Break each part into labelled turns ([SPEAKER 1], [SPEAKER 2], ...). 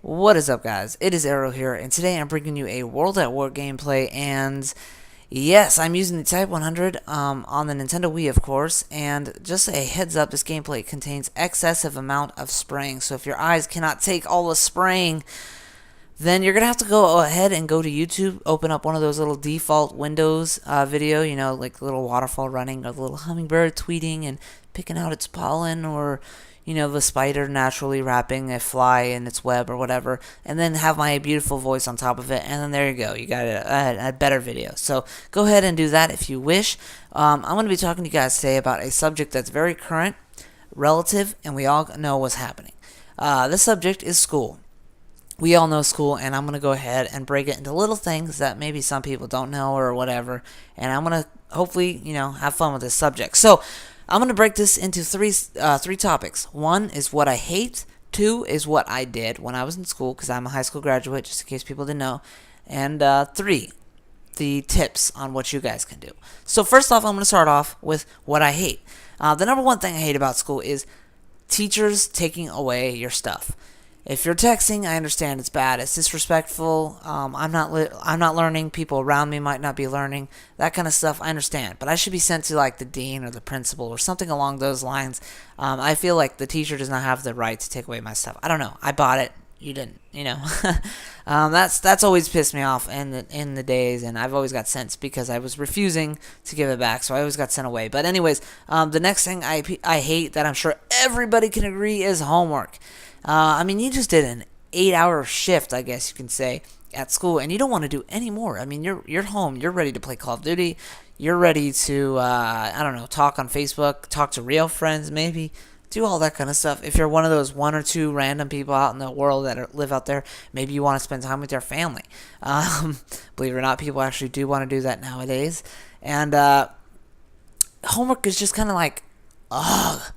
[SPEAKER 1] What is up, guys? It is Arrow here, and today I'm bringing you a World at War gameplay, and yes, I'm using the Type 100 on the Nintendo Wii, of course, and just a heads up, this gameplay contains excessive amount of spraying, so if your eyes cannot take all the spraying, then you're going to have to go ahead and go to YouTube, open up one of those little default Windows video, like a little waterfall running, or the little hummingbird tweeting and picking out its pollen, or the spider naturally wrapping a fly in its web or whatever, and then have my beautiful voice on top of it, and then there you go. You got a better video. So go ahead and do that if you wish. I'm going to be talking to you guys today about a subject that's very current, relative, and we all know what's happening. This subject is school. We all know school, and I'm going to go ahead and break it into little things that maybe some people don't know or whatever, and I'm going to hopefully, have fun with this subject. So I'm going to break this into three topics. One is what I hate. Two is what I did when I was in school, because I'm a high school graduate, just in case people didn't know. And three, the tips on what you guys can do. So first off, I'm going to start off with what I hate. The number one thing I hate about school is teachers taking away your stuff. If you're texting, I understand it's bad. It's disrespectful. I'm not learning. People around me might not be learning. That kind of stuff, I understand. But I should be sent to like the dean or the principal or something along those lines. I feel like the teacher does not have the right to take away my stuff. I don't know. I bought it. You didn't. That's always pissed me off in the days, and I've always got sent because I was refusing to give it back, so I always got sent away. But anyways, the next thing I hate that I'm sure everybody can agree is homework. You just did an 8-hour shift, I guess you can say, at school, and you don't want to do any more. You're home. You're ready to play Call of Duty. You're ready to, talk on Facebook, talk to real friends, maybe. Do all that kind of stuff. If you're one of those one or two random people out in the world that live out there, maybe you want to spend time with your family. Believe it or not, people actually do want to do that nowadays. And homework is just kind of like, ugh.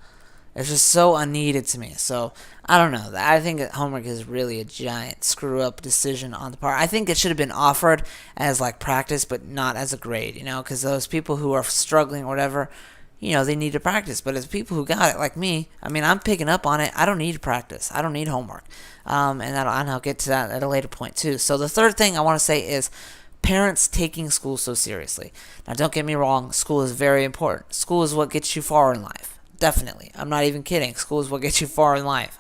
[SPEAKER 1] It's just so unneeded to me. So, I don't know. I think that homework is really a giant screw-up decision on the part. I think it should have been offered as, like, practice, but not as a grade, because those people who are struggling or whatever, they need to practice. But as people who got it, like me, I'm picking up on it. I don't need to practice. I don't need homework. And I'll get to that at a later point, too. So, the third thing I want to say is parents taking school so seriously. Now, don't get me wrong. School is very important. School is what gets you far in life. Definitely. I'm not even kidding. School is what gets you far in life.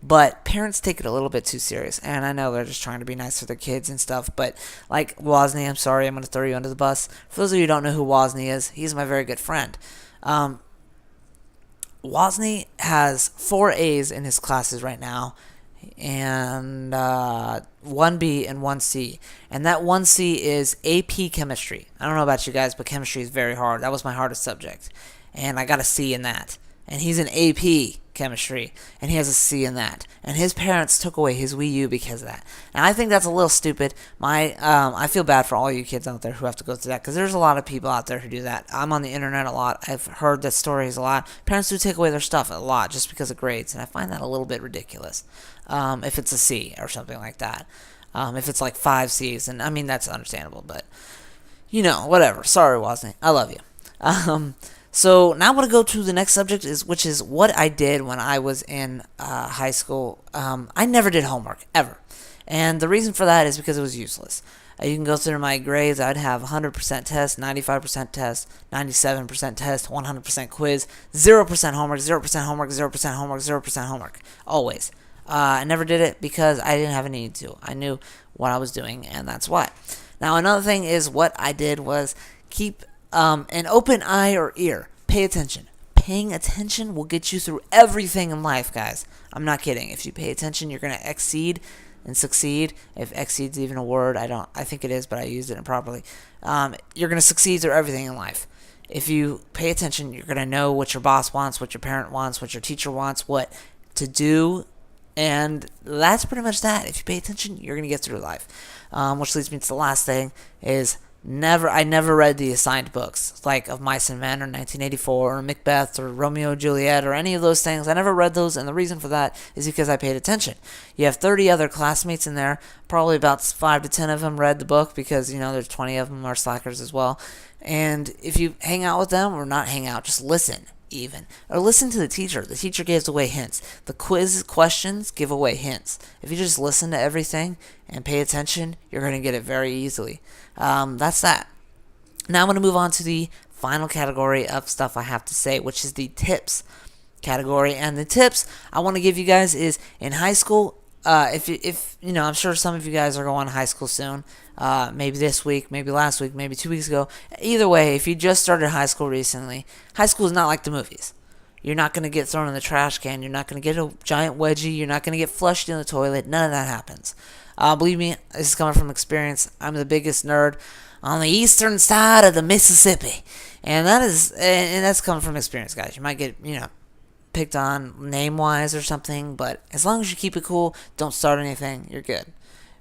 [SPEAKER 1] But parents take it a little bit too serious. And I know they're just trying to be nice to their kids and stuff. But like Wozni, I'm sorry, I'm going to throw you under the bus. For those of you who don't know who Wozni is, he's my very good friend. Wozni has 4 A's in his classes right now. And 1 B and 1 C. And that 1 C is AP Chemistry. I don't know about you guys, but chemistry is very hard. That was my hardest subject. And I got a C in that. And he's in AP Chemistry, and he has a C in that. And his parents took away his Wii U because of that. And I think that's a little stupid. I feel bad for all you kids out there who have to go through that, because there's a lot of people out there who do that. I'm on the internet a lot. I've heard that stories a lot. Parents do take away their stuff a lot just because of grades, and I find that a little bit ridiculous. If it's a C or something like that. If it's like 5 C's, and that's understandable, but whatever. Sorry, Wozni. I love you. So now I'm going to go to the next subject, which is what I did when I was in high school. I never did homework, ever. And the reason for that is because it was useless. You can go through my grades. I'd have 100% test, 95% test, 97% test, 100% quiz, 0% homework, 0% homework, 0% homework, 0% homework. Always. I never did it because I didn't have a need to. I knew what I was doing, and that's why. Now, another thing is what I did was keep an open eye or ear. Pay attention. Paying attention will get you through everything in life, guys. I'm not kidding. If you pay attention, you're going to exceed and succeed. If exceed's even a word, I think it is, but I used it improperly. You're going to succeed through everything in life. If you pay attention, you're going to know what your boss wants, what your parent wants, what your teacher wants, what to do, and that's pretty much that. If you pay attention, you're going to get through life. Which leads me to the last thing is I never read the assigned books, like of Mice and Men or 1984 or Macbeth or Romeo and Juliet or any of those things. I never read those, and the reason for that is because I paid attention. You have 30 other classmates in there. Probably about 5 to 10 of them read the book because, there's 20 of them are slackers as well. And if you hang out with them or not hang out, just listen. even. Or listen to the teacher. The teacher gives away hints. The quiz questions give away hints. If you just listen to everything and pay attention, you're going to get it very easily. That's that. Now I'm going to move on to the final category of stuff I have to say, which is the tips category. And the tips I want to give you guys is in high school. If you know, I'm sure some of you guys are going to high school soon. Maybe this week, maybe last week, maybe 2 weeks ago. Either way, if you just started high school recently, high school is not like the movies. You're not going to get thrown in the trash can. You're not going to get a giant wedgie. You're not going to get flushed in the toilet. None of that happens. Believe me, this is coming from experience. I'm the biggest nerd on the eastern side of the Mississippi, and that's coming from experience, guys. You might get, picked on name-wise or something, but as long as you keep it cool, don't start anything, you're good.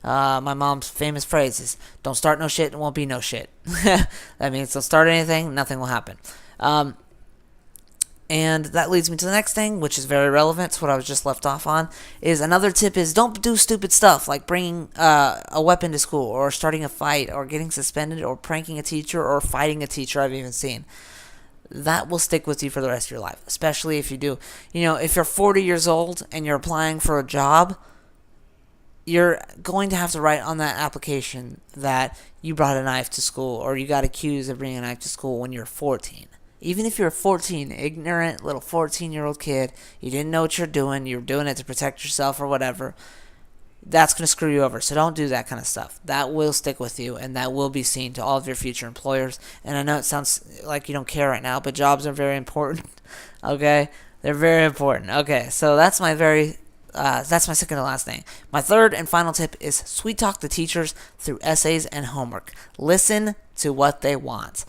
[SPEAKER 1] My mom's famous phrase is, don't start no shit, it won't be no shit. That means don't start anything, nothing will happen. And that leads me to the next thing, which is very relevant to what I was just left off on, is another tip is don't do stupid stuff like bringing a weapon to school or starting a fight or getting suspended or pranking a teacher or fighting a teacher I've even seen. That will stick with you for the rest of your life, especially if you do. If you're 40 years old and you're applying for a job, you're going to have to write on that application that you brought a knife to school or you got accused of bringing a knife to school when you're 14. Even if you're 14, ignorant little 14-year-old kid, you didn't know what you're doing, you were doing it to protect yourself or whatever, that's going to screw you over. So don't do that kind of stuff. That will stick with you, and that will be seen to all of your future employers. And I know it sounds like you don't care right now, but jobs are very important. Okay? They're very important. Okay, so that's my second to last thing. My third and final tip is sweet talk the teachers through essays and homework. Listen to what they want.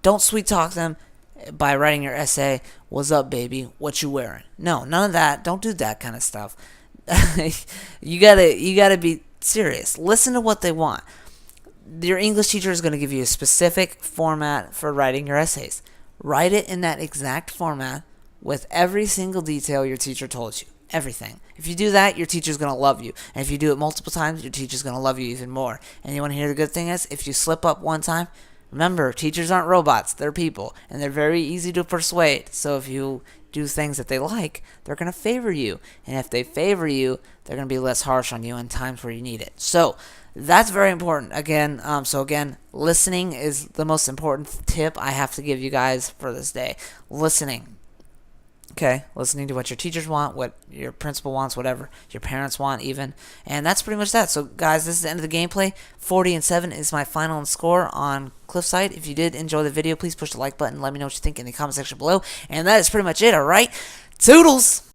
[SPEAKER 1] Don't sweet talk them by writing your essay, "What's up, baby? What you wearing?" No, none of that. Don't do that kind of stuff. You gotta be serious. Listen to what they want. Your English teacher is going to give you a specific format for writing your essays. Write it in that exact format with every single detail your teacher told you. Everything. If you do that, your teacher's going to love you. And if you do it multiple times, your teacher's going to love you even more. And you want to hear the good thing is, if you slip up one time, remember, teachers aren't robots. They're people. And they're very easy to persuade. So if you do things that they like, they're going to favor you. And if they favor you, they're going to be less harsh on you in times where you need it. So that's very important. Again, listening is the most important tip I have to give you guys for this day. Listening. Okay, listening to what your teachers want, what your principal wants, whatever your parents want even. And that's pretty much that. So, guys, this is the end of the gameplay. 40-7 is my final score on Cliffside. If you did enjoy the video, please push the like button. Let me know what you think in the comment section below. And that is pretty much it, all right? Toodles!